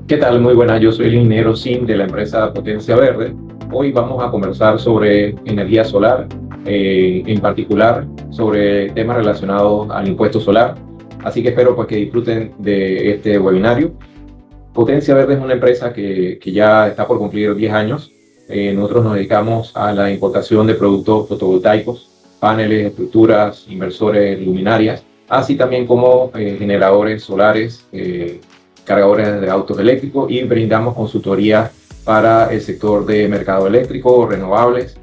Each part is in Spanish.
¿Qué tal? Muy buenas, yo soy el ingeniero Sim de la empresa Potencia Verde. Hoy vamos a conversar sobre energía solar, en particular sobre temas relacionados al impuesto solar. Así que espero pues, que disfruten de este webinario. Potencia Verde es una empresa que ya está por cumplir 10 años. Nosotros nos dedicamos a la importación de productos fotovoltaicos, paneles, estructuras, inversores, luminarias, así también como generadores solares, cargadores de autos eléctricos, y brindamos consultoría para el sector de mercado eléctrico, renovables,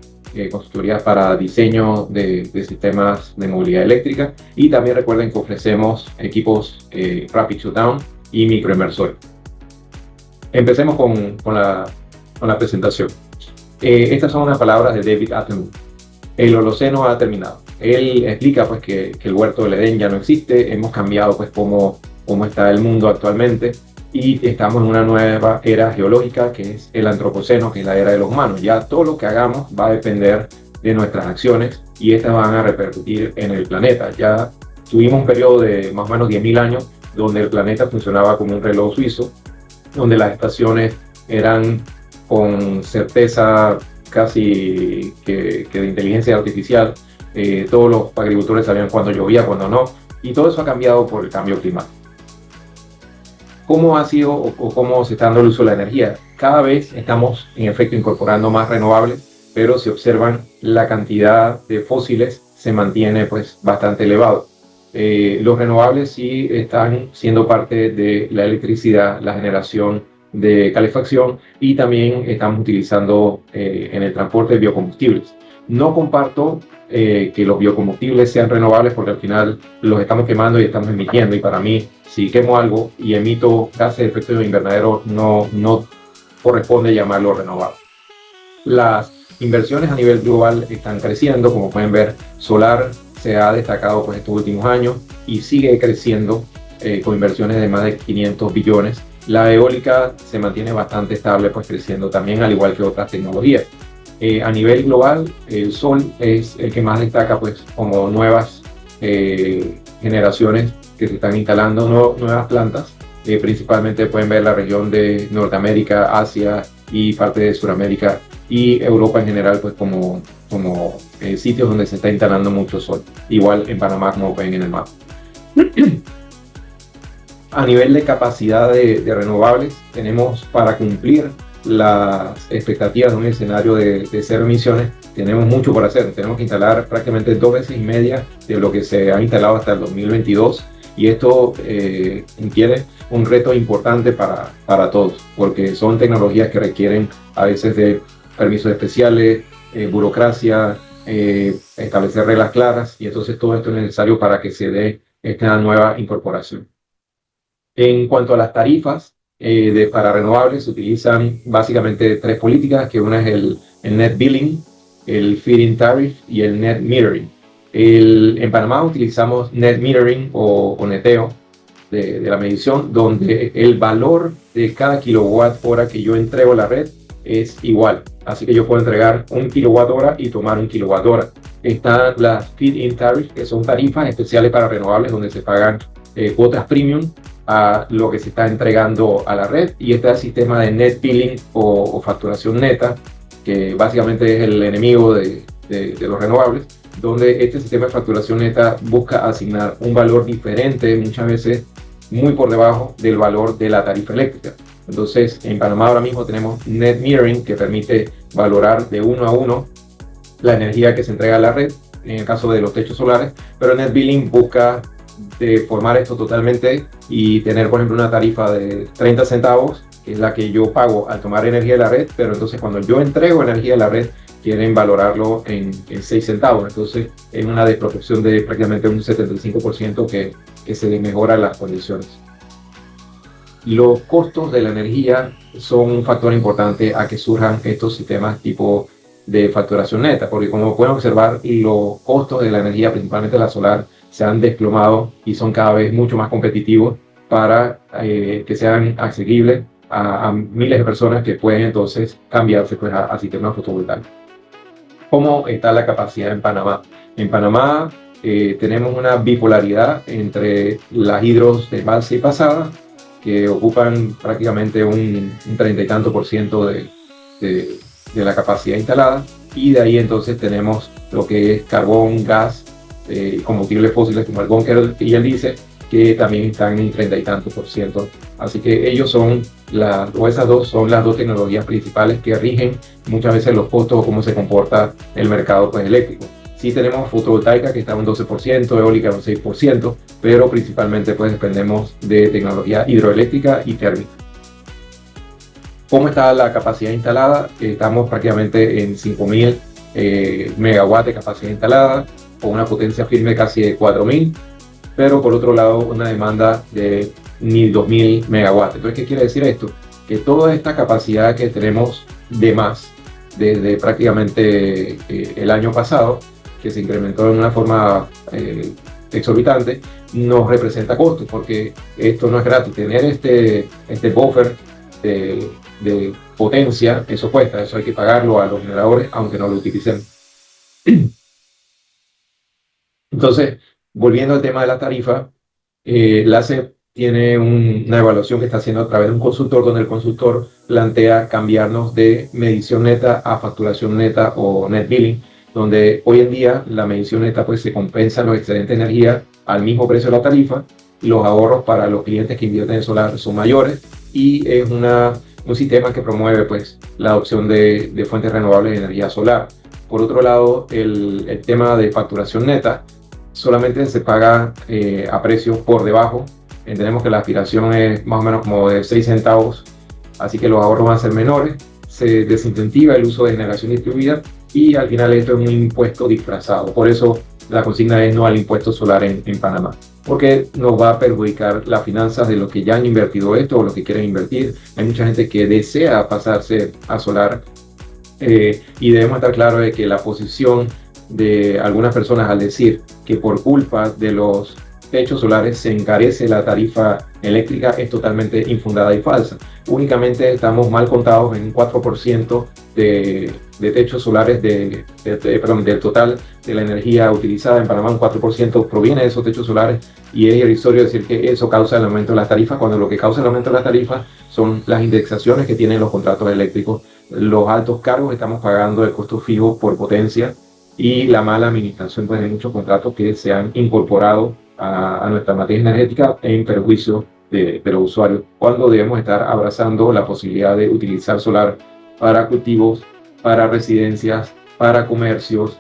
consultoría para diseño de sistemas de movilidad eléctrica, y también recuerden que ofrecemos equipos Rapid Shutdown y microinversores. Empecemos con la presentación. Estas son unas palabras de David Attenborough. El Holoceno ha terminado. Él explica pues, que el huerto del Edén ya no existe, hemos cambiado pues, cómo está el mundo actualmente, y estamos en una nueva era geológica que es el Antropoceno, que es la era de los humanos. Ya todo lo que hagamos va a depender de nuestras acciones y estas van a repercutir en el planeta. Ya tuvimos un periodo de más o menos 10.000 años donde el planeta funcionaba como un reloj suizo, donde las estaciones eran con certeza casi que de inteligencia artificial. Todos los agricultores sabían cuándo llovía, cuándo no, y todo eso ha cambiado por el cambio climático. ¿Cómo ha sido o cómo se está dando el uso de la energía? Cada vez estamos en efecto incorporando más renovables, pero si observan la cantidad de fósiles se mantiene pues bastante elevado. Los renovables sí están siendo parte de la electricidad, la generación de calefacción, y también estamos utilizando en el transporte biocombustibles. No comparto que los biocombustibles sean renovables porque al final los estamos quemando y estamos emitiendo, y para mí si quemo algo y emito gases de efecto invernadero no corresponde llamarlo renovable. Las inversiones a nivel global están creciendo, como pueden ver. Solar se ha destacado pues, estos últimos años y sigue creciendo con inversiones de más de 500 billones. La eólica se mantiene bastante estable, pues creciendo también, al igual que otras tecnologías. A nivel global, el sol es el que más destaca, pues como nuevas generaciones que se están instalando, nuevas plantas. Principalmente pueden ver la región de Norteamérica, Asia y parte de Sudamérica y Europa en general, pues como sitios donde se está instalando mucho sol. Igual en Panamá, como ven en el mapa. A nivel de capacidad de renovables, tenemos para cumplir las expectativas de un escenario de cero emisiones, tenemos mucho por hacer. Tenemos que instalar prácticamente 2 veces y media de lo que se ha instalado hasta el 2022, y esto requiere un reto importante para todos, porque son tecnologías que requieren a veces de permisos especiales, burocracia, establecer reglas claras, y entonces todo esto es necesario para que se dé esta nueva incorporación. En cuanto a las tarifas para renovables, se utilizan básicamente 3 políticas, que una es el net billing, el feed-in tariff y el net metering. En Panamá utilizamos net metering o neteo de la medición, donde el valor de cada kilowatt hora que yo entrego a la red es igual. Así que yo puedo entregar 1 kilowatt hora y tomar 1 kilowatt hora. Están las feed-in tariff, que son tarifas especiales para renovables, donde se pagan cuotas premium a lo que se está entregando a la red, y está el sistema de net billing o facturación neta, que básicamente es el enemigo de los renovables, donde este sistema de facturación neta busca asignar un valor diferente, muchas veces muy por debajo del valor de la tarifa eléctrica. Entonces en Panamá ahora mismo tenemos net metering, que permite valorar de 1 a 1 la energía que se entrega a la red en el caso de los techos solares, pero net billing busca deformar esto totalmente y tener, por ejemplo, una tarifa de 30 centavos, que es la que yo pago al tomar energía de la red, pero entonces cuando yo entrego energía de la red quieren valorarlo en 6 centavos. Entonces es una desproporción de prácticamente un 75% que se le mejora las condiciones. Los costos de la energía son un factor importante a que surjan estos sistemas tipo de facturación neta, porque como pueden observar, los costos de la energía, principalmente la solar, se han desplomado y son cada vez mucho más competitivos para que sean accesibles a miles de personas que pueden entonces cambiarse pues, a sistemas fotovoltaicos. ¿Cómo está la capacidad en Panamá? En Panamá tenemos una bipolaridad entre las hidros de embalse y pasada, que ocupan prácticamente un 30 y tanto por ciento de la capacidad instalada, y de ahí entonces tenemos lo que es carbón, gas, combustibles fósiles como el búnker y el diésel, que también están en un 30 y tanto por ciento. Así que ellos son esas dos son las dos tecnologías principales que rigen muchas veces los costos o cómo se comporta el mercado, pues, eléctrico. Sí tenemos fotovoltaica que está en un 12%, eólica en un 6%, pero principalmente pues dependemos de tecnología hidroeléctrica y térmica. ¿Cómo está la capacidad instalada? Estamos prácticamente en 5.000 megawatts de capacidad instalada, con una potencia firme casi de 4.000, pero por otro lado una demanda de 1.000-2.000 megawatts. Entonces, ¿qué quiere decir esto? Que toda esta capacidad que tenemos de más desde prácticamente el año pasado, que se incrementó de una forma exorbitante, nos representa costos, porque esto no es gratis. Tener este buffer de potencia, eso cuesta, eso hay que pagarlo a los generadores, aunque no lo utilicen. Entonces, volviendo al tema de la tarifa, la ACEP tiene una evaluación que está haciendo a través de un consultor, donde el consultor plantea cambiarnos de medición neta a facturación neta o net billing, donde hoy en día la medición neta pues se compensa los excedentes de energía al mismo precio de la tarifa, los ahorros para los clientes que invierten en solar son mayores, y es un sistema que promueve pues la adopción de fuentes renovables de energía solar. Por otro lado, el tema de facturación neta solamente se paga a precio por debajo. Entendemos que la aspiración es más o menos como de 6 centavos, así que los ahorros van a ser menores, se desincentiva el uso de generación distribuida, y al final esto es un impuesto disfrazado. Por eso la consigna es no al impuesto solar en Panamá, porque nos va a perjudicar las finanzas de los que ya han invertido esto o los que quieren invertir. Hay mucha gente que desea pasarse a solar, y debemos estar claros de que la posición de algunas personas al decir que por culpa de los techos solares se encarece la tarifa eléctrica es totalmente infundada y falsa. Únicamente estamos mal contados en un 4% de techos solares del total de la energía utilizada en Panamá. Un 4% proviene de esos techos solares, y es irrisorio decir que eso causa el aumento de las tarifas, cuando lo que causa el aumento de las tarifas son las indexaciones que tienen los contratos eléctricos, los altos cargos que estamos pagando de costo fijo por potencia, y la mala administración pues, de muchos contratos que se han incorporado a nuestra matriz energética en perjuicio de los usuarios, cuando debemos estar abrazando la posibilidad de utilizar solar para cultivos, para residencias, para comercios,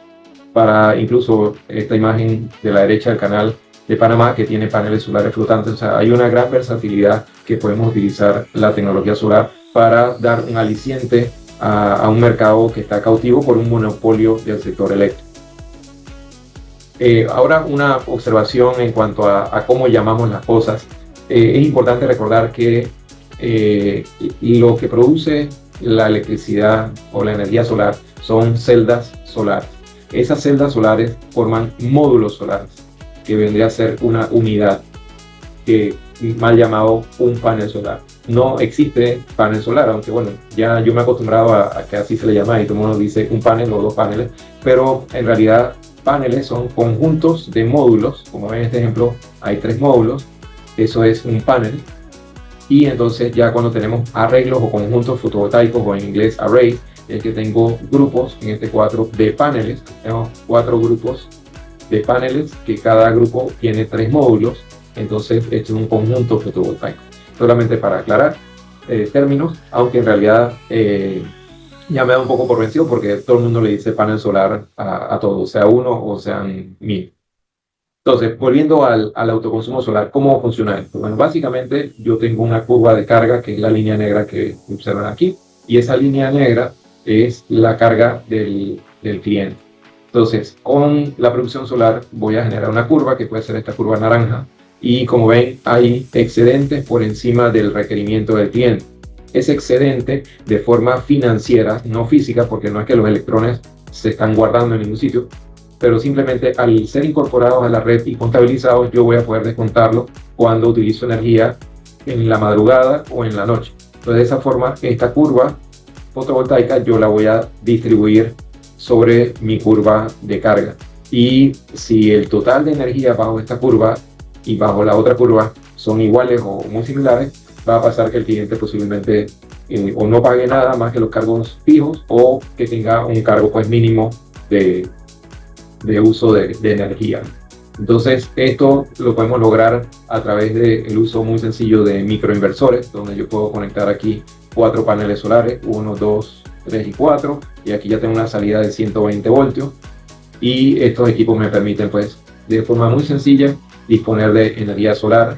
para incluso esta imagen de la derecha del canal de Panamá que tiene paneles solares flotantes. O sea, hay una gran versatilidad que podemos utilizar la tecnología solar para dar un aliciente a un mercado que está cautivo por un monopolio del sector eléctrico. Ahora una observación en cuanto a cómo llamamos las cosas. Es importante recordar que lo que produce la electricidad o la energía solar son celdas solares. Esas celdas solares forman módulos solares, que vendría a ser una unidad, mal llamado un panel solar. No existe panel solar, aunque bueno, ya yo me he acostumbrado a que así se le llama, y todo el mundo dice un panel o dos paneles, pero en realidad paneles son conjuntos de módulos. Como ven en este ejemplo, hay 3 módulos, eso es un panel. Y entonces ya cuando tenemos arreglos o conjuntos fotovoltaicos, o en inglés arrays, es que tengo grupos, en este 4 de paneles. Tenemos 4 grupos de paneles, que cada grupo tiene 3 módulos. Entonces esto es un conjunto fotovoltaico. Solamente para aclarar términos, aunque en realidad ya me da un poco por vencido, porque todo el mundo le dice panel solar a todos, sea uno o sean 1000. Entonces, volviendo al autoconsumo solar, ¿cómo funciona esto? Bueno, básicamente yo tengo una curva de carga, que es la línea negra que observan aquí, y esa línea negra es la carga del cliente. Entonces, con la producción solar voy a generar una curva, que puede ser esta curva naranja, y como ven, hay excedentes por encima del requerimiento del cliente. Ese excedente, de forma financiera, no física, porque no es que los electrones se están guardando en ningún sitio, pero simplemente al ser incorporados a la red y contabilizados, yo voy a poder descontarlo cuando utilizo energía en la madrugada o en la noche. Entonces, de esa forma, esta curva fotovoltaica yo la voy a distribuir sobre mi curva de carga. Y si el total de energía bajo esta curva y bajo la otra curva son iguales o muy similares, va a pasar que el cliente posiblemente o no pague nada más que los cargos fijos, o que tenga un cargo pues mínimo de uso de energía. Entonces esto lo podemos lograr a través del uso muy sencillo de microinversores, donde yo puedo conectar aquí 4 paneles solares, 1, 2, 3 y 4, y aquí ya tengo una salida de 120 voltios, y estos equipos me permiten pues de forma muy sencilla disponer de energía solar.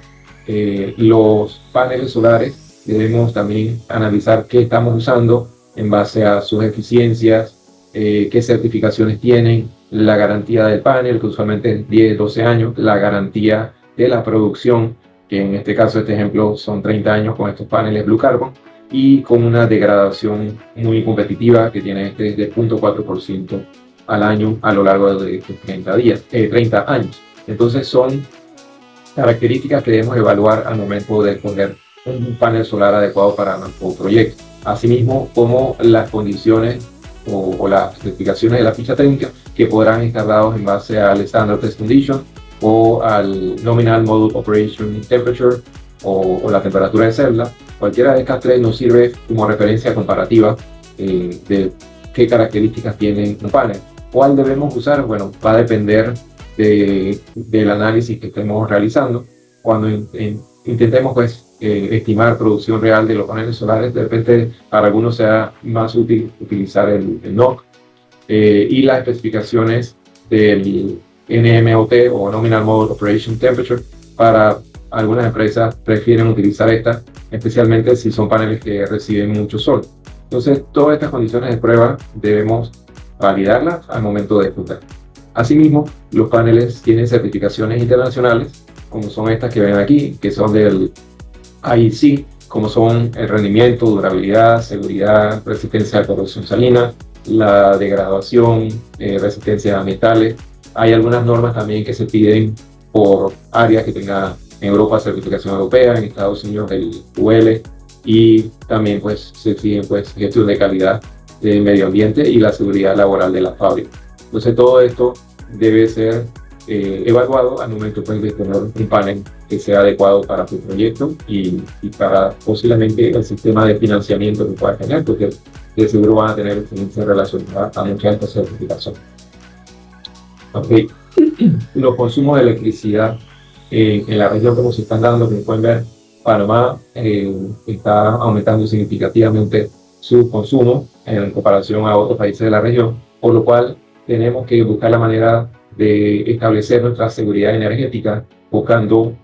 Los paneles solares debemos también analizar qué estamos usando en base a sus eficiencias, qué certificaciones tienen, la garantía del panel, que usualmente es 10, 12 años, la garantía de la producción, que en este caso, este ejemplo, son 30 años con estos paneles Blue Carbon, y con una degradación muy competitiva que tiene de 0.4% al año a lo largo de 30 años. Entonces son características que debemos evaluar al momento de escoger un panel solar adecuado para nuestro proyecto. Asimismo, como las condiciones o las especificaciones de la ficha técnica, que podrán estar dados en base al Standard Test Condition o al Nominal Module Operation Temperature o la temperatura de celda. Cualquiera de estas tres nos sirve como referencia comparativa de qué características tiene un panel. ¿Cuál debemos usar? Bueno, va a depender del análisis que estemos realizando. Cuando intentemos pues estimar producción real de los paneles solares, de repente para algunos sea más útil utilizar el NOC, y las especificaciones del NMOT o Nominal Module Operation Temperature. Para algunas empresas prefieren utilizar esta, especialmente si son paneles que reciben mucho sol. Entonces, todas estas condiciones de prueba debemos validarlas al momento de ejecutar. Asimismo, los paneles tienen certificaciones internacionales, como son estas que ven aquí, que son del IEC, como son el rendimiento, durabilidad, seguridad, resistencia a corrosión salina, la degradación, resistencia a metales. Hay algunas normas también que se piden por áreas que tenga en Europa certificación europea, en Estados Unidos el UL, y también pues se exigen pues gestión de calidad del medio ambiente y la seguridad laboral de la fábrica. Entonces todo esto debe ser evaluado al momento pues, de tener un panel que sea adecuado para tu proyecto y para posiblemente el sistema de financiamiento que puedas tener, porque de seguro van a tener experiencia relacionada a muchas de estas certificaciones. Okay. Los consumos de electricidad en la región, como se están dando, como pueden ver, Panamá está aumentando significativamente su consumo en comparación a otros países de la región, por lo cual tenemos que buscar la manera de establecer nuestra seguridad energética buscando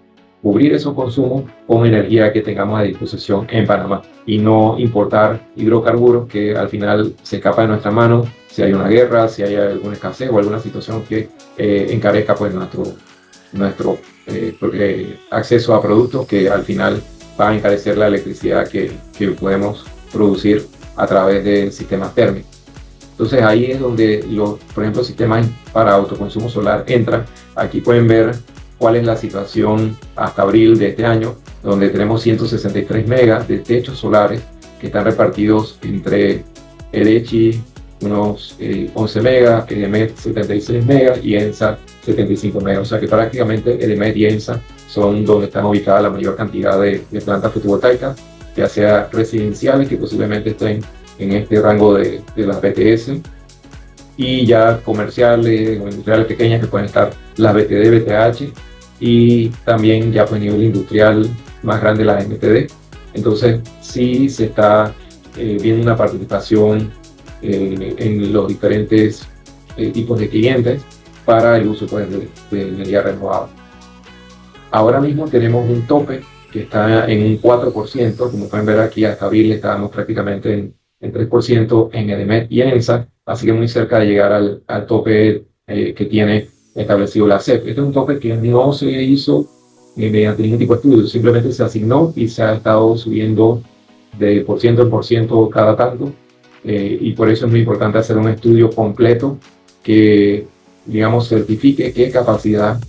cubrir esos consumos con energía que tengamos a disposición en Panamá y no importar hidrocarburos que al final se escapa de nuestra mano si hay una guerra, si hay alguna escasez o alguna situación que encarezca pues, nuestro acceso a productos que al final va a encarecer la electricidad que podemos producir a través del sistema térmico. Entonces ahí es donde por ejemplo, sistemas para autoconsumo solar entran. Aquí pueden ver cuál es la situación hasta abril de este año, donde tenemos 163 megas de techos solares que están repartidos entre EDECHI unos 11 megas, EDEMET 76 megas y ENSA 75 megas. O sea que prácticamente EDEMET y ENSA son donde están ubicadas la mayor cantidad de plantas fotovoltaicas, ya sea residenciales que posiblemente estén en este rango de las BTS, y ya comerciales o industriales pequeñas que pueden estar las BTD, BTH, y también ya pues nivel industrial más grande las MTD. Entonces sí se está viendo una participación en los diferentes tipos de clientes para el uso pues, de energía renovable. Ahora mismo tenemos un tope que está en un 4%, como pueden ver aquí hasta abril estábamos prácticamente en 3% en EDEMET y ENSA, así que muy cerca de llegar al tope que tiene establecido la CEP. Este es un tope que no se hizo mediante ningún tipo de estudio, simplemente se asignó y se ha estado subiendo de porciento en porciento cada tanto, y por eso es muy importante hacer un estudio completo que, digamos, certifique qué capacidad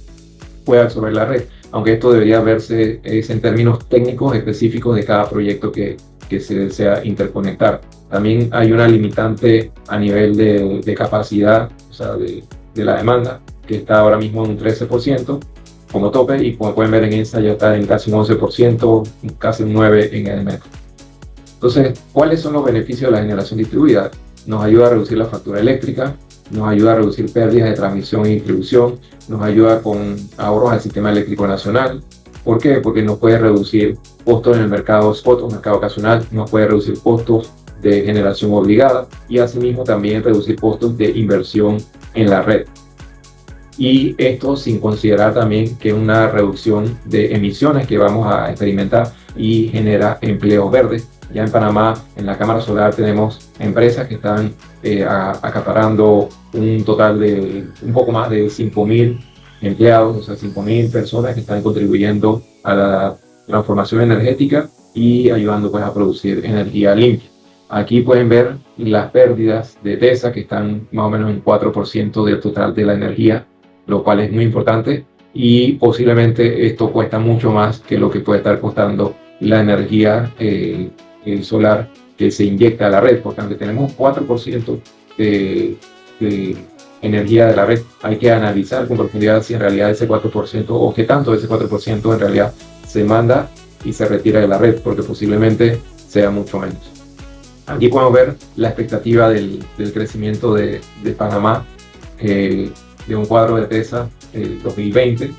puede absorber la red, aunque esto debería verse en términos técnicos específicos de cada proyecto que se desea interconectar. También hay una limitante a nivel de capacidad, o sea, de la demanda, que está ahora mismo en un 13%, como tope, y como pueden ver en esta ya está en casi un 11%, casi un 9% en el metro. Entonces, ¿cuáles son los beneficios de la generación distribuida? Nos ayuda a reducir la factura eléctrica, nos ayuda a reducir pérdidas de transmisión y distribución, nos ayuda con ahorros al sistema eléctrico nacional. ¿Por qué? Porque nos puede reducir costos en el mercado spot o mercado ocasional, nos puede reducir costos de generación obligada y asimismo también reducir costos de inversión en la red. Y esto sin considerar también que una reducción de emisiones que vamos a experimentar y genera empleos verdes. Ya en Panamá, en la cámara solar, tenemos empresas que están acaparando un total de un poco más de 5.000 empleados, o sea, 5.000 personas que están contribuyendo a la transformación energética y ayudando pues a producir energía limpia. Aquí pueden ver las pérdidas de TESA, que están más o menos en 4% del total de la energía, lo cual es muy importante, y posiblemente esto cuesta mucho más que lo que puede estar costando la energía solar que se inyecta a la red, porque aunque tenemos 4% de energía de la red, hay que analizar con profundidad si en realidad ese 4% o qué tanto de ese 4% en realidad se manda y se retira de la red, porque posiblemente sea mucho menos. Aquí podemos ver la expectativa del crecimiento de Panamá, de un cuadro de TESA 2020,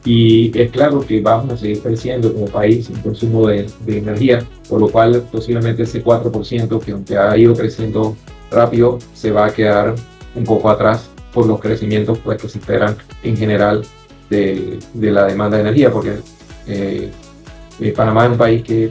y es claro que vamos a seguir creciendo como país en consumo de energía, por lo cual posiblemente ese 4%, que aunque ha ido creciendo rápido, se va a quedar un poco atrás por los crecimientos pues, que se esperan en general de la demanda de energía, porque Panamá es un país que,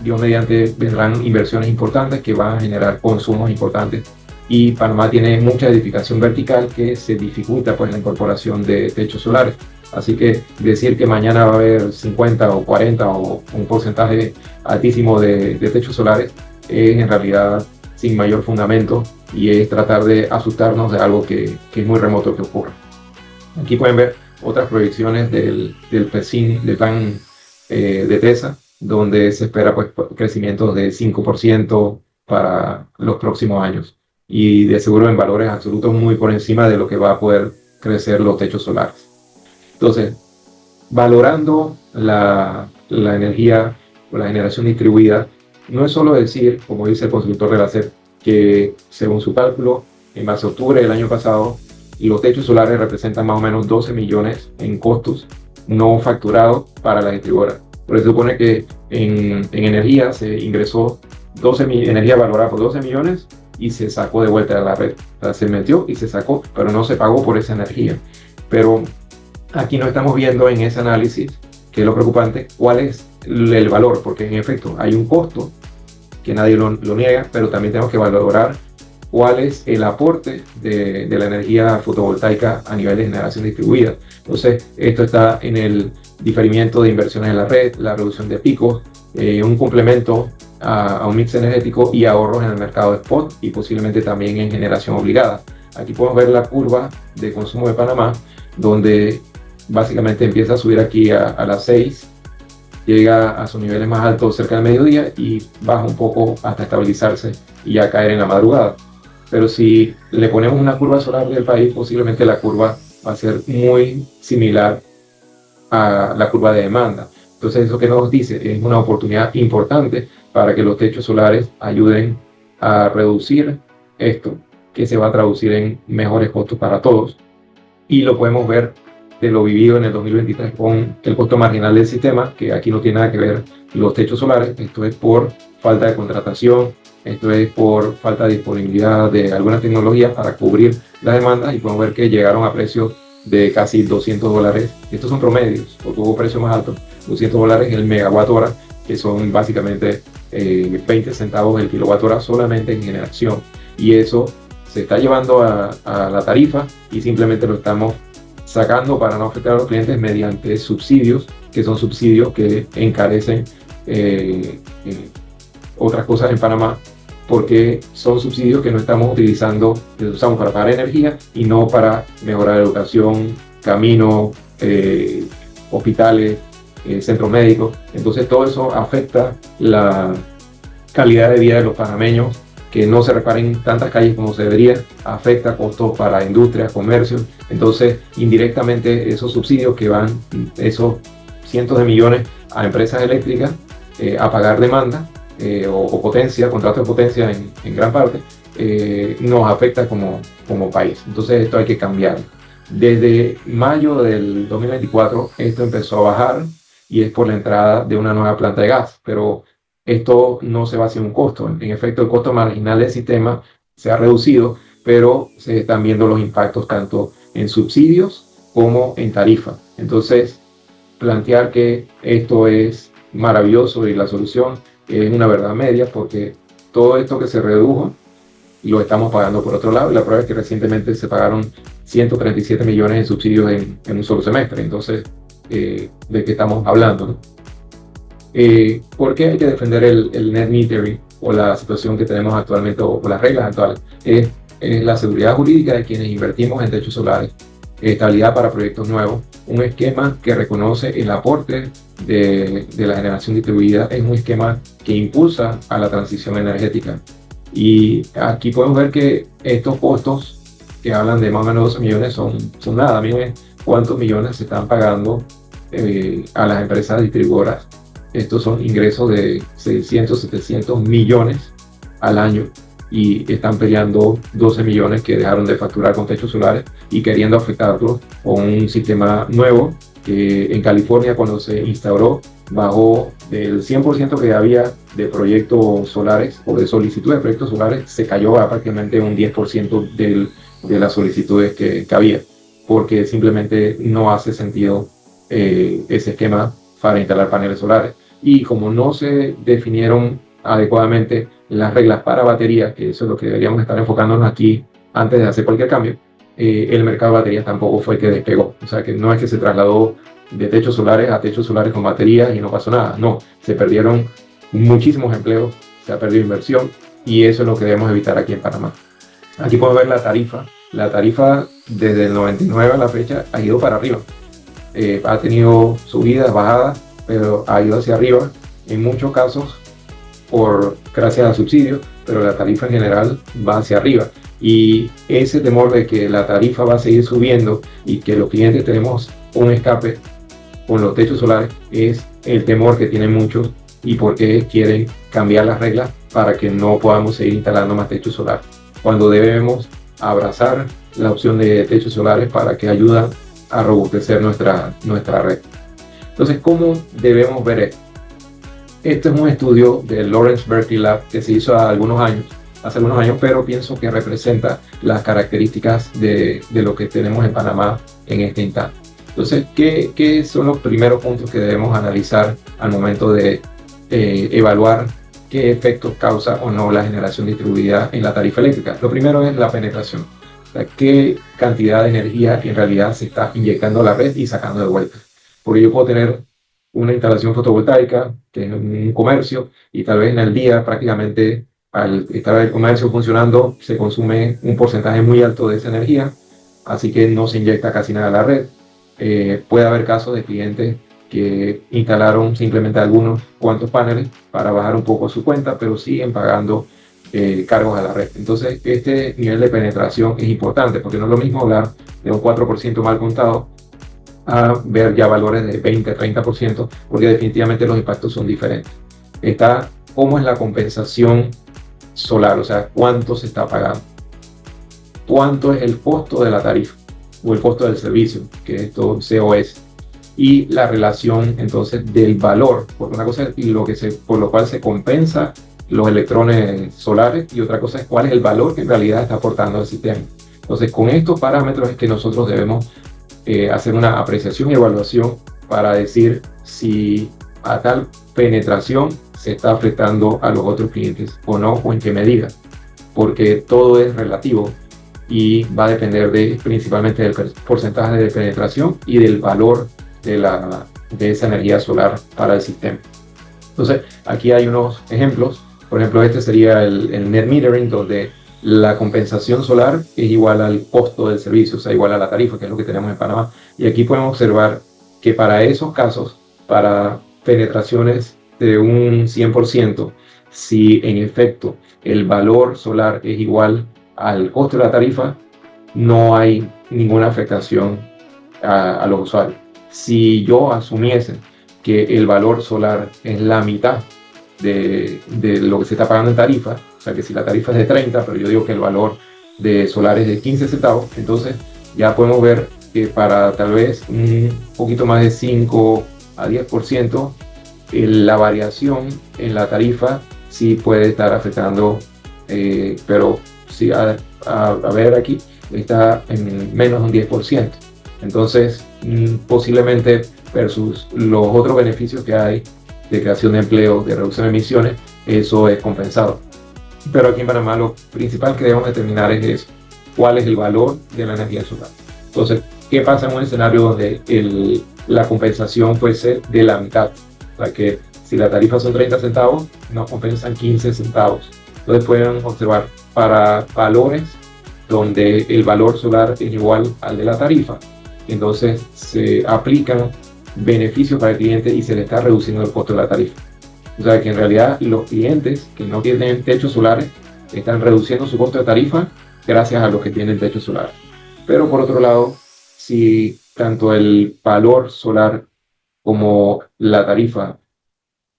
Dios mediante, vendrán inversiones importantes que van a generar consumos importantes, y Panamá tiene mucha edificación vertical que se dificulta pues la incorporación de techos solares. Así que decir que mañana va a haber 50 o 40 o un porcentaje altísimo de techos solares es en realidad sin mayor fundamento, y es tratar de asustarnos de algo que es muy remoto que ocurra. Aquí pueden ver otras proyecciones del PECIN, del plan de TESA, donde se espera pues crecimientos de 5% para los próximos años, y de seguro en valores absolutos muy por encima de lo que va a poder crecer los techos solares. Entonces, valorando la energía o la generación distribuida, no es solo decir, como dice el consultor de la SEP, que según su cálculo, en base a octubre del año pasado, los techos solares representan más o menos 12 millones en costos no facturados para la distribuidora. Por eso se supone que en energía se ingresó energía valorada por 12 millones y se sacó de vuelta de la red. O sea, se metió y se sacó, pero no se pagó por esa energía. Pero aquí no estamos viendo en ese análisis, que es lo preocupante, cuál es el valor, porque en efecto hay un costo que nadie lo niega, pero también tenemos que valorar cuál es el aporte de la energía fotovoltaica a nivel de generación distribuida. Entonces, esto está en el diferimiento de inversiones en la red, la reducción de picos, un complemento a un mix energético y ahorros en el mercado de spot y posiblemente también en generación obligada. Aquí podemos ver la curva de consumo de Panamá, donde básicamente empieza a subir aquí a las 6, llega a sus niveles más altos cerca del mediodía y baja un poco hasta estabilizarse y ya caer en la madrugada. Pero si le ponemos una curva solar del país, posiblemente la curva va a ser muy similar a la curva de demanda. Entonces, eso que nos dice es una oportunidad importante para que los techos solares ayuden a reducir esto, que se va a traducir en mejores costos para todos. Y lo podemos ver de lo vivido en el 2023 con el costo marginal del sistema, que aquí no tiene nada que ver los techos solares. Esto es por falta de contratación, esto es por falta de disponibilidad de algunas tecnologías para cubrir las demandas, y podemos ver que llegaron a precios de casi $200. Estos son promedios, o tuvo precios más altos, $200 el megawatt hora, que son básicamente 20 centavos el kilowatt hora solamente en generación. Y eso se está llevando a la tarifa y simplemente lo estamos sacando para no afectar a los clientes mediante subsidios, que son subsidios que encarecen otras cosas en Panamá, porque son subsidios que no estamos utilizando, que usamos para pagar energía y no para mejorar educación, caminos, hospitales, centros médicos. Entonces todo eso afecta la calidad de vida de los panameños que no se reparen tantas calles como se debería, afecta costos para industrias, comercios. Entonces, indirectamente, esos subsidios que van, esos cientos de millones a empresas eléctricas, a pagar demanda o potencia, contratos de potencia en gran parte, nos afecta como país. Entonces, esto hay que cambiar. Desde mayo del 2024, esto empezó a bajar y es por la entrada de una nueva planta de gas, pero esto no se va hacia un costo. En efecto, el costo marginal del sistema se ha reducido, pero se están viendo los impactos tanto en subsidios como en tarifa. Entonces, plantear que esto es maravilloso y la solución es una verdad media, porque todo esto que se redujo lo estamos pagando por otro lado, y la prueba es que recientemente se pagaron 137 millones en subsidios en un solo semestre. Entonces, ¿de qué estamos hablando, no? ¿Por qué hay que defender el net metering o la situación que tenemos actualmente o las reglas actuales? Es la seguridad jurídica de quienes invertimos en techos solares, estabilidad para proyectos nuevos, un esquema que reconoce el aporte de la generación distribuida, es un esquema que impulsa a la transición energética. Y aquí podemos ver que estos costos que hablan de más o menos 12 millones son nada. Miren cuántos millones se están pagando a las empresas distribuidoras. Estos son ingresos de 600, 700 millones al año, y están peleando 12 millones que dejaron de facturar con techos solares y queriendo afectarlos con un sistema nuevo que en California, cuando se instauró, bajó del 100% que había de proyectos solares o de solicitudes de proyectos solares, se cayó a prácticamente un 10% de las solicitudes que había, porque simplemente no hace sentido ese esquema para instalar paneles solares. Y como no se definieron adecuadamente las reglas para baterías, que eso es lo que deberíamos estar enfocándonos aquí antes de hacer cualquier cambio, el mercado de baterías tampoco fue el que despegó. O sea, que no es que se trasladó de techos solares a techos solares con baterías y no pasó nada. No, se perdieron muchísimos empleos, se ha perdido inversión, y eso es lo que debemos evitar aquí en Panamá. Aquí podemos ver la tarifa. La tarifa desde el 99 a la fecha ha ido para arriba. Ha tenido subidas, bajadas, pero ha ido hacia arriba, en muchos casos gracias a subsidios, pero la tarifa en general va hacia arriba. Y ese temor de que la tarifa va a seguir subiendo y que los clientes tenemos un escape con los techos solares es el temor que tienen muchos, y por qué quieren cambiar las reglas para que no podamos seguir instalando más techos solares, cuando debemos abrazar la opción de techos solares para que ayudan a robustecer nuestra red. Entonces, ¿cómo debemos ver esto? Este es un estudio del Lawrence Berkeley Lab que se hizo hace algunos años, pero pienso que representa las características de lo que tenemos en Panamá en este instante. Entonces, ¿qué son los primeros puntos que debemos analizar al momento de evaluar qué efectos causa o no la generación distribuida en la tarifa eléctrica? Lo primero es la penetración. O sea, qué cantidad de energía en realidad se está inyectando a la red y sacando de vuelta. Porque yo puedo tener una instalación fotovoltaica que es un comercio, y tal vez en el día prácticamente al estar el comercio funcionando se consume un porcentaje muy alto de esa energía, así que no se inyecta casi nada a la red. Puede haber casos de clientes que instalaron simplemente algunos cuantos paneles para bajar un poco su cuenta, pero siguen pagando cargos a la red. Entonces, este nivel de penetración es importante, porque no es lo mismo hablar de un 4% mal contado a ver ya valores de 20, 30%, porque definitivamente los impactos son diferentes. Está cómo es la compensación solar, o sea, cuánto se está pagando, cuánto es el costo de la tarifa o el costo del servicio, que es todo COS, y la relación entonces del valor, porque una cosa es por lo cual se compensa los electrones solares, y otra cosa es cuál es el valor que en realidad está aportando al sistema. Entonces, con estos parámetros es que nosotros debemos hacer una apreciación y evaluación para decir si a tal penetración se está afectando a los otros clientes o no, o en qué medida, porque todo es relativo y va a depender principalmente del porcentaje de penetración y del valor de esa energía solar para el sistema. Entonces, aquí hay unos ejemplos. Por ejemplo, este sería el net metering, donde la compensación solar es igual al costo del servicio, o sea, igual a la tarifa, que es lo que tenemos en Panamá. Y aquí podemos observar que para esos casos, para penetraciones de un 100%, si en efecto el valor solar es igual al costo de la tarifa, no hay ninguna afectación a los usuarios. Si yo asumiese que el valor solar es la mitad de lo que se está pagando en tarifa, o sea que si la tarifa es de 30, pero yo digo que el valor de solar es de 15 centavos, entonces ya podemos ver que para tal vez un poquito más de 5 a 10%, la variación en la tarifa sí puede estar afectando, pero sí, a ver aquí, está en menos de un 10%. Entonces, posiblemente versus los otros beneficios que hay de creación de empleo, de reducción de emisiones, eso es compensado. Pero aquí en Panamá lo principal que debemos determinar es eso, cuál es el valor de la energía solar. Entonces, ¿qué pasa en un escenario donde la compensación puede ser de la mitad? O sea que si la tarifa son 30 centavos, nos compensan 15 centavos. Entonces pueden observar para valores donde el valor solar es igual al de la tarifa, entonces se aplican beneficios para el cliente y se le está reduciendo el costo de la tarifa. O sea que en realidad los clientes que no tienen techos solares están reduciendo su costo de tarifa gracias a los que tienen techos solares. Pero por otro lado, si tanto el valor solar como la tarifa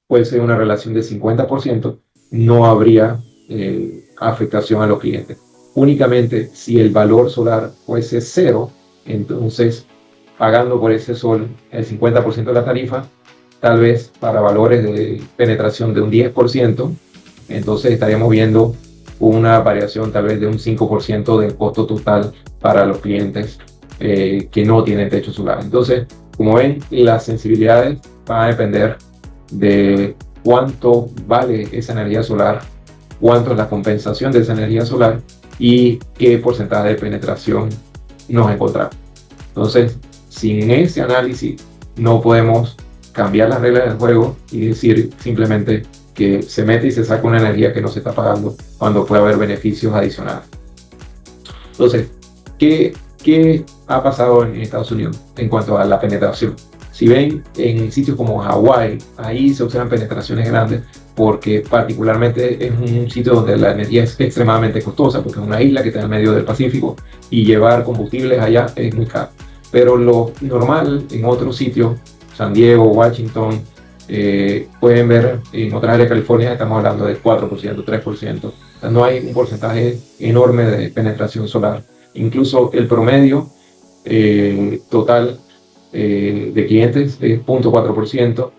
puede ser una relación de 50%, no habría afectación a los clientes. Únicamente si el valor solar fuese cero, entonces pagando por ese sol el 50% de la tarifa, tal vez para valores de penetración de un 10%, entonces estaríamos viendo una variación tal vez de un 5% del costo total para los clientes que no tienen techo solar. Entonces, como ven, las sensibilidades van a depender de cuánto vale esa energía solar, cuánto es la compensación de esa energía solar y qué porcentaje de penetración nos encontramos. Entonces, sin ese análisis no podemos cambiar las reglas del juego y decir simplemente que se mete y se saca una energía que no se está pagando cuando puede haber beneficios adicionales. Entonces, ¿qué ha pasado en Estados Unidos en cuanto a la penetración? Si ven, en sitios como Hawái, ahí se observan penetraciones grandes porque particularmente es un sitio donde la energía es extremadamente costosa, porque es una isla que está en el medio del Pacífico y llevar combustibles allá es muy caro. Pero lo normal en otros sitios, San Diego, Washington, pueden ver en otras áreas de California estamos hablando de 4%, 3%. O sea, no hay un porcentaje enorme de penetración solar. Incluso el promedio total de clientes es 0.4%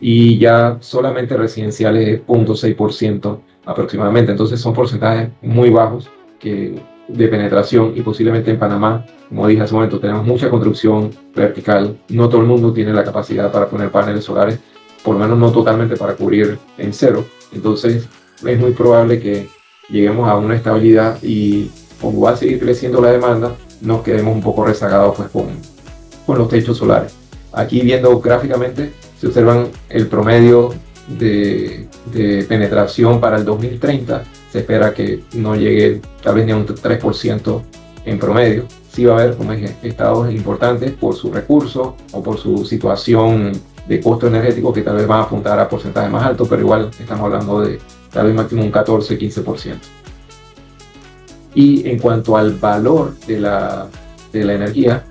y ya solamente residenciales es 0.6% aproximadamente. Entonces son porcentajes muy bajos de penetración y posiblemente en Panamá, como dije hace un momento, tenemos mucha construcción vertical. No todo el mundo tiene la capacidad para poner paneles solares, por lo menos no totalmente para cubrir en cero. Entonces es muy probable que lleguemos a una estabilidad y como va a seguir creciendo la demanda, nos quedemos un poco rezagados pues, con los techos solares. Aquí viendo gráficamente se observan el promedio de penetración para el 2030. Se espera que no llegue tal vez ni a un 3% en promedio. Sí va a haber, como dije, estados importantes por su recurso o por su situación de costo energético que tal vez van a apuntar a porcentajes más altos, pero igual estamos hablando de tal vez máximo un 14-15%. Y en cuanto al valor de la energía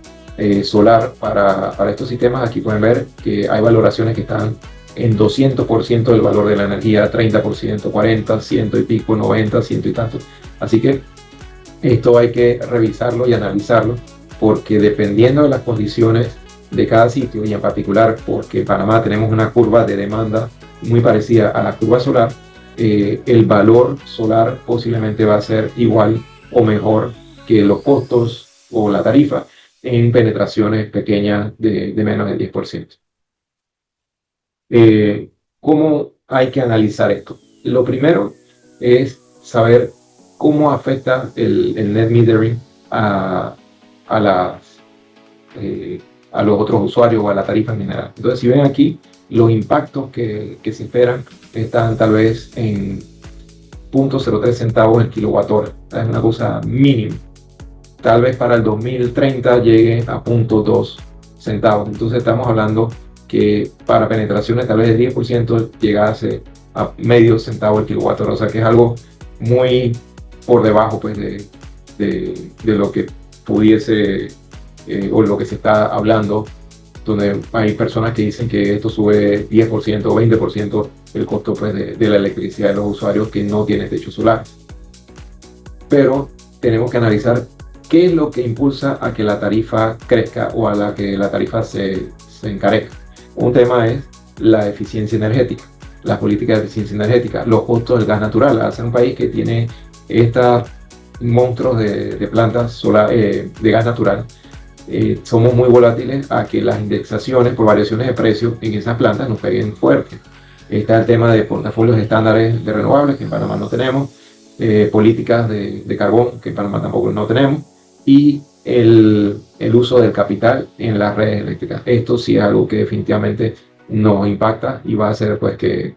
solar para estos sistemas, aquí pueden ver que hay valoraciones que están en 200% del valor de la energía, 30%, 40%, 100 y pico, 90%, 100 y tanto. Así que esto hay que revisarlo y analizarlo, porque dependiendo de las condiciones de cada sitio, y en particular porque en Panamá tenemos una curva de demanda muy parecida a la curva solar, el valor solar posiblemente va a ser igual o mejor que los costos o la tarifa en penetraciones pequeñas de menos del 10%. ¿Cómo hay que analizar esto? Lo primero es saber cómo afecta el net metering a los otros usuarios o a la tarifa en general. Entonces, si ven aquí, los impactos que se esperan están tal vez en 0.03 centavos el kilowatt hora. Es una cosa mínima. Tal vez para el 2030 llegue a 0.2 centavos. Entonces estamos hablando que para penetraciones tal vez de 10% llegase a medio centavo el kilowatt hora, o sea que es algo muy por debajo pues de lo que pudiese o lo que se está hablando, donde hay personas que dicen que esto sube 10% o 20% el costo pues, de la electricidad de los usuarios que no tienen techos solares. Pero tenemos que analizar qué es lo que impulsa a que la tarifa crezca o a la que la tarifa se encarezca. Un tema es la eficiencia energética, las políticas de eficiencia energética, los costos del gas natural. Al ser un país que tiene estos monstruos de plantas de gas natural, somos muy volátiles a que las indexaciones por variaciones de precios en esas plantas nos peguen fuerte. Está el tema de portafolios de estándares de renovables, que en Panamá no tenemos, políticas de carbón, que en Panamá tampoco no tenemos, y el uso del capital en las redes eléctricas. Esto sí es algo que definitivamente nos impacta y va a hacer pues, que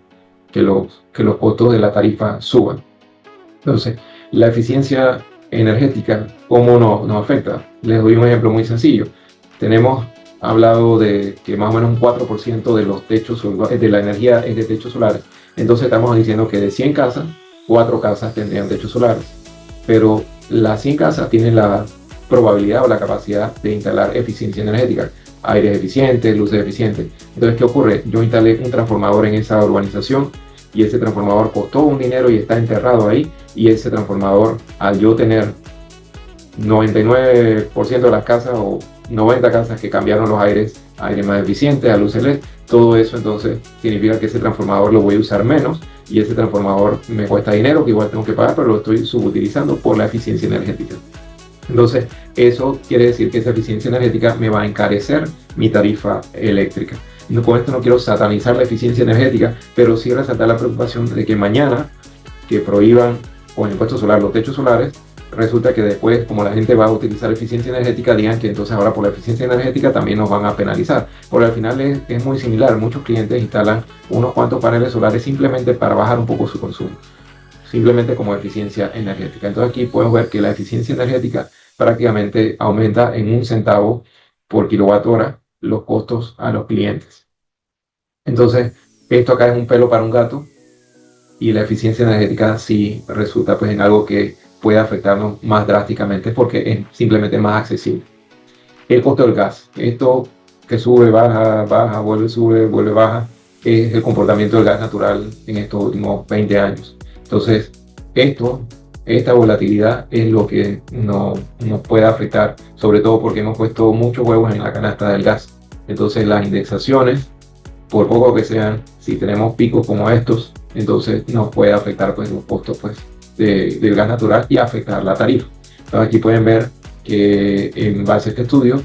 los costos de la tarifa suban. Entonces, la eficiencia energética, ¿cómo nos afecta? Les doy un ejemplo muy sencillo. Tenemos hablado de que más o menos un 4% de los techos de la energía es de techos solares. Entonces estamos diciendo que de 100 casas, 4 casas tendrían techos solares. Pero las 100 casas tienen la probabilidad o la capacidad de instalar eficiencia energética, aires eficientes, luces eficientes. Entonces, ¿qué ocurre? Yo instalé un transformador en esa urbanización y ese transformador costó un dinero y está enterrado ahí, y ese transformador, al yo tener 99% de las casas o 90 casas que cambiaron los aires más eficientes, a luces LED, todo eso entonces significa que ese transformador lo voy a usar menos y ese transformador me cuesta dinero que igual tengo que pagar, pero lo estoy subutilizando por la eficiencia energética. Entonces, eso quiere decir que esa eficiencia energética me va a encarecer mi tarifa eléctrica. Con esto no quiero satanizar la eficiencia energética, pero sí resaltar la preocupación de que mañana que prohíban con el impuesto solar los techos solares, resulta que después, como la gente va a utilizar eficiencia energética, digan que entonces ahora por la eficiencia energética también nos van a penalizar. Porque al final es muy similar. Muchos clientes instalan unos cuantos paneles solares simplemente para bajar un poco su consumo, simplemente como eficiencia energética. Entonces aquí podemos ver que la eficiencia energética prácticamente aumenta en 1 centavo por kilowatt hora los costos a los clientes. Entonces, esto acá es un pelo para un gato, y la eficiencia energética sí resulta pues en algo que puede afectarnos más drásticamente porque es simplemente más accesible. El costo del gas, esto que sube, baja, baja, vuelve, sube, vuelve, baja, es el comportamiento del gas natural en estos últimos 20 años. Entonces, esta volatilidad es lo que nos puede afectar, sobre todo porque hemos puesto muchos huevos en la canasta del gas. Entonces, las indexaciones, por poco que sean, si tenemos picos como estos, entonces nos puede afectar pues, los costos pues, del gas natural y afectar la tarifa. Entonces, aquí pueden ver que en base a este estudio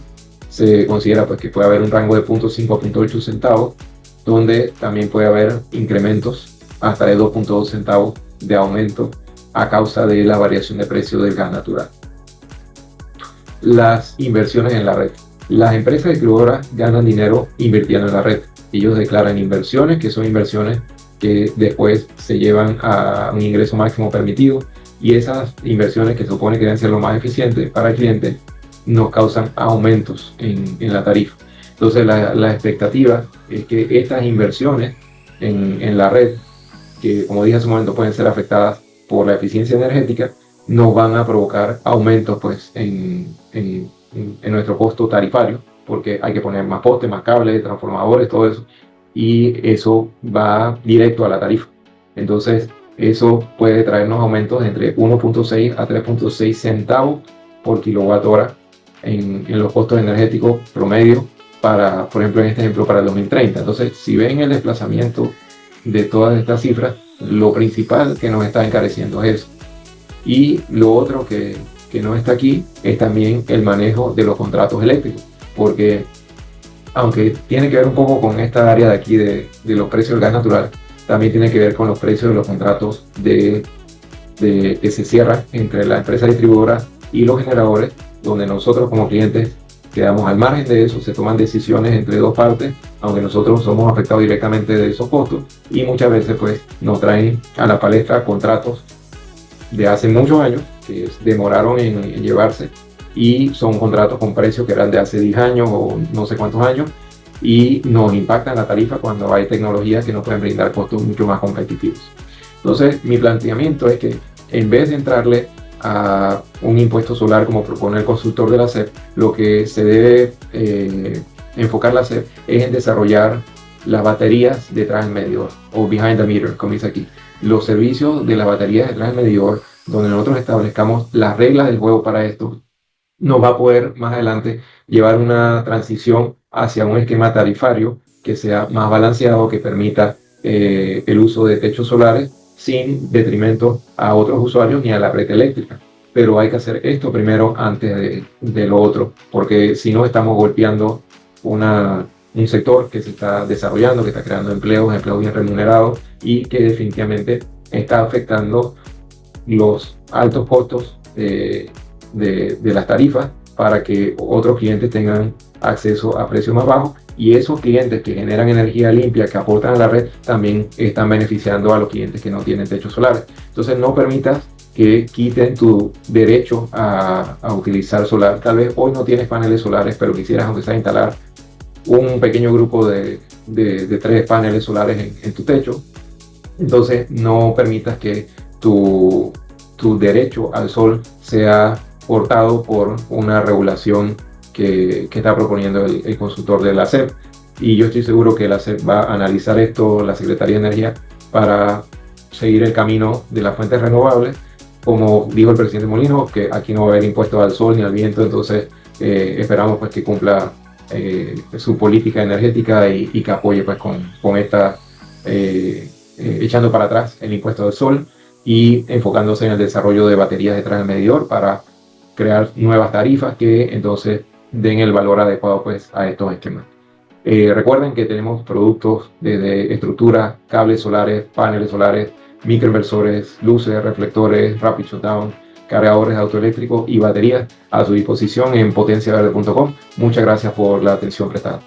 se considera pues, que puede haber un rango de 0.5 a 0.8 centavos, donde también puede haber incrementos hasta de 2.2 centavos de aumento a causa de la variación de precio del gas natural. Las inversiones en la red. Las empresas distribuidoras ganan dinero invirtiendo en la red. Ellos declaran inversiones, que son inversiones que después se llevan a un ingreso máximo permitido, y esas inversiones que se supone que deben ser lo más eficientes para el cliente nos causan aumentos en la tarifa. Entonces la expectativa es que estas inversiones en la red, que como dije hace un momento pueden ser afectadas por la eficiencia energética, nos van a provocar aumentos pues, en nuestro costo tarifario, porque hay que poner más postes, más cables, transformadores, todo eso, y eso va directo a la tarifa. Entonces, eso puede traernos aumentos de entre 1.6 a 3.6 centavos por kilowatt hora en los costos energéticos promedio para, por ejemplo, en este ejemplo, para el 2030. Entonces, si ven el desplazamiento de todas estas cifras, lo principal que nos está encareciendo es eso. Y lo otro que no está aquí es también el manejo de los contratos eléctricos, porque aunque tiene que ver un poco con esta área de aquí de los precios del gas natural, también tiene que ver con los precios de los contratos que se cierran entre la empresa distribuidora y los generadores, donde nosotros como clientes quedamos al margen de eso. Se toman decisiones entre dos partes, aunque nosotros somos afectados directamente de esos costos, y muchas veces pues nos traen a la palestra contratos de hace muchos años que demoraron en llevarse, y son contratos con precios que eran de hace 10 años o no sé cuántos años, y nos impactan la tarifa cuando hay tecnologías que nos pueden brindar costos mucho más competitivos. Entonces, mi planteamiento es que en vez de entrarle a un impuesto solar como propone el consultor de la SEP, lo que se debe enfocar la SEP es en desarrollar las baterías detrás del medidor o behind the meter, como dice aquí. Los servicios de las baterías detrás del medidor, donde nosotros establezcamos las reglas del juego para esto, nos va a poder más adelante llevar una transición hacia un esquema tarifario que sea más balanceado, que permita el uso de techos solares sin detrimento a otros usuarios ni a la red eléctrica. Pero hay que hacer esto primero antes de lo otro, porque si no estamos golpeando un sector que se está desarrollando, que está creando empleos bien remunerados y que definitivamente está afectando los altos costos de las tarifas para que otros clientes tengan acceso a precios más bajos, y esos clientes que generan energía limpia, que aportan a la red, también están beneficiando a los clientes que no tienen techos solares. Entonces no permitas que quiten tu derecho a utilizar solar. Tal vez hoy no tienes paneles solares, pero quisieras aunque sea instalar un pequeño grupo de 3 paneles solares en tu techo. Entonces no permitas que tu derecho al sol sea cortado por una regulación que está proponiendo el consultor de la SEP. Y yo estoy seguro que la SEP va a analizar esto, la Secretaría de Energía, para seguir el camino de las fuentes renovables. Como dijo el presidente Molino, que aquí no va a haber impuestos al sol ni al viento, entonces esperamos pues que cumpla su política energética y que apoye pues con esta echando para atrás el impuesto al sol y enfocándose en el desarrollo de baterías detrás del medidor para crear nuevas tarifas que entonces den el valor adecuado pues a estos esquemas. Recuerden que tenemos productos desde estructuras, cables solares, paneles solares, microinversores, luces, reflectores, rapid shutdown, cargadores autoeléctricos y baterías a su disposición en potenciaverde.com. Muchas gracias por la atención prestada.